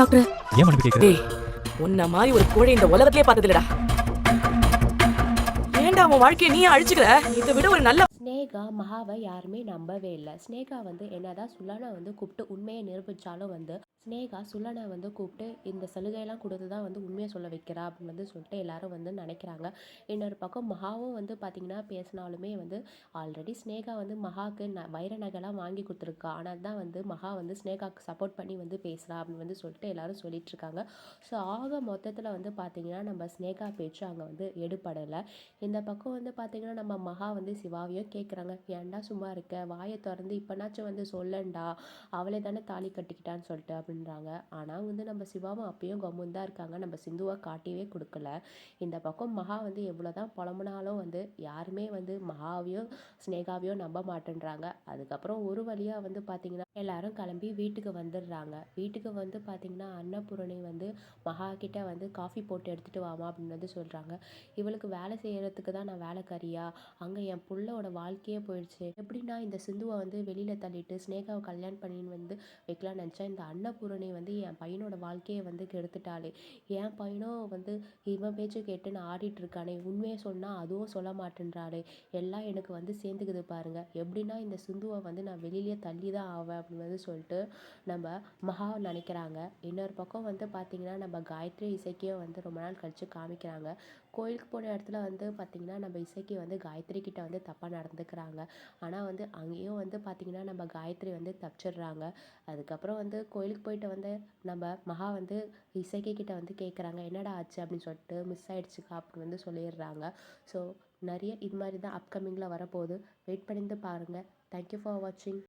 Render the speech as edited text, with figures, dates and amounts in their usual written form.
Doctor. ஏன் மன்னிப்பு கேக்குற? டேய், உன்ன மாதிரி ஒரு கோழை இந்த உலகத்திலே பார்த்தது இல்லடா. ஏன்டா உன் வாழ்க்கையை நீயே அழிச்சுக்கிற? இதை விட ஒரு நல்ல ஸ்னேகா மகாவை யாருமே நம்பவே இல்லை. ஸ்னேகா வந்து என்னதான் சுல்லனை வந்து கூப்பிட்டு உண்மையை நிரூபித்தாலும் வந்து ஸ்னேகா சுல்லனை வந்து கூப்பிட்டு இந்த சலுகையெல்லாம் கொடுத்து தான் வந்து உண்மையை சொல்ல வைக்கிறா அப்படின்னு வந்து சொல்லிட்டு எல்லாரும் வந்து நினைக்கிறாங்க. இன்னொரு பக்கம் மகாவும் வந்து பார்த்திங்கன்னா பேசினாலுமே வந்து ஆல்ரெடி ஸ்னேகா வந்து மகாவுக்கு வைர நகைலாம் வாங்கி கொடுத்துருக்கா. ஆனால் தான் வந்து மகா வந்து ஸ்னேகாவுக்கு சப்போர்ட் பண்ணி வந்து பேசுகிறா அப்படின்னு வந்து சொல்லிட்டு எல்லாரும் சொல்லிட்டு இருக்காங்க. ஸோ ஆக மொத்தத்தில் வந்து பார்த்திங்கன்னா நம்ம ஸ்னேகா பேச்சு அங்கே வந்து எடுபடலை. இந்த பக்கம் வந்து பார்த்திங்கன்னா நம்ம மகா வந்து சிவாவையும் கேட்குறாங்க, ஏன்டா சும்மா இருக்க, வாயை திறந்து இப்போனாச்சும் வந்து சொல்லண்டா, அவளே தானே தாலி கட்டிக்கிட்டான்னு சொல்லிட்டு அப்படின்றாங்க. ஆனால் வந்து நம்ம சிவாவும் அப்பயும் கம்முன்னு தான் இருக்காங்க. நம்ம சிந்துவை காட்டியே கொடுக்கல. இந்த பக்கம் மகா வந்து எவ்வளோ தான் புலம்புனாலும் வந்து யாருமே வந்து மகாவையும் ஸ்னேகாவையும் நம்ப மாட்டேன்றாங்க. அதுக்கப்புறம் ஒரு வழியாக வந்து பார்த்திங்கன்னா எல்லாரும் கிளம்பி வீட்டுக்கு வந்துடுறாங்க. வீட்டுக்கு வந்து பார்த்திங்கன்னா அன்னபூரணி வந்து மகா கிட்ட வந்து காஃபி போட்டு எடுத்துகிட்டு வாமா அப்படின்னு வந்து சொல்கிறாங்க. இவளுக்கு வேலை செய்கிறதுக்கு தான் நான் வேலைக்காரியா, அங்கே என் புள்ளோட வாழ்க்கையே போயிடுச்சு, எப்படின்னா இந்த சிந்துவை வந்து வெளியில் தள்ளிட்டு ஸ்னேகாவை கல்யாணம் பண்ணின்னு வந்து வைக்கலாம்னு நினச்சேன். இந்த அன்னபூரணி வந்து என் பையனோட வாழ்க்கையை வந்து கெடுத்துட்டாளே, என் பையனும் வந்து இவன் பேச்சு கேட்டு நான் ஆடிட்டு இருக்கானே, உண்மையை சொன்னால் அதுவும் சொல்ல மாட்டேன்றாளே, எல்லாம் எனக்கு வந்து சேர்ந்துக்குது பாருங்க, எப்படின்னா இந்த சிந்துவை வந்து நான் வெளியிலேயே தள்ளி தான் ஆவேன் அப்படின்னு வந்து சொல்லிட்டு நம்ம மகா நினைக்கிறாங்க. இன்னொரு பக்கம் வந்து பார்த்திங்கன்னா நம்ம காயத்ரி இசைக்கியும் வந்து ரொம்ப நாள் கழித்து காமிக்கிறாங்க. கோயிலுக்கு போன இடத்துல வந்து பார்த்திங்கன்னா நம்ம இசைக்கு வந்து காயத்ரி கிட்ட வந்து தப்பாக நடந்துக்கிறாங்க. ஆனால் வந்து அங்கேயும் வந்து பார்த்திங்கன்னா நம்ம காயத்ரி வந்து தப்பிச்சிடுறாங்க. அதுக்கப்புறம் வந்து கோயிலுக்கு போயிட்டு வந்து நம்ம மகா வந்து இசைக்கு கிட்ட வந்து கேட்குறாங்க, என்னடா ஆச்சு அப்படின்னு சொல்லிட்டு, மிஸ் ஆயிடுச்சுக்கா அப்படின்னு வந்து சொல்லிடுறாங்க. ஸோ நிறைய இது மாதிரி தான் அப்கமிங்கில் வரப்போகுது. வெயிட் பண்ணிட்டு பாருங்கள். தேங்க்யூ ஃபார் வாட்சிங்.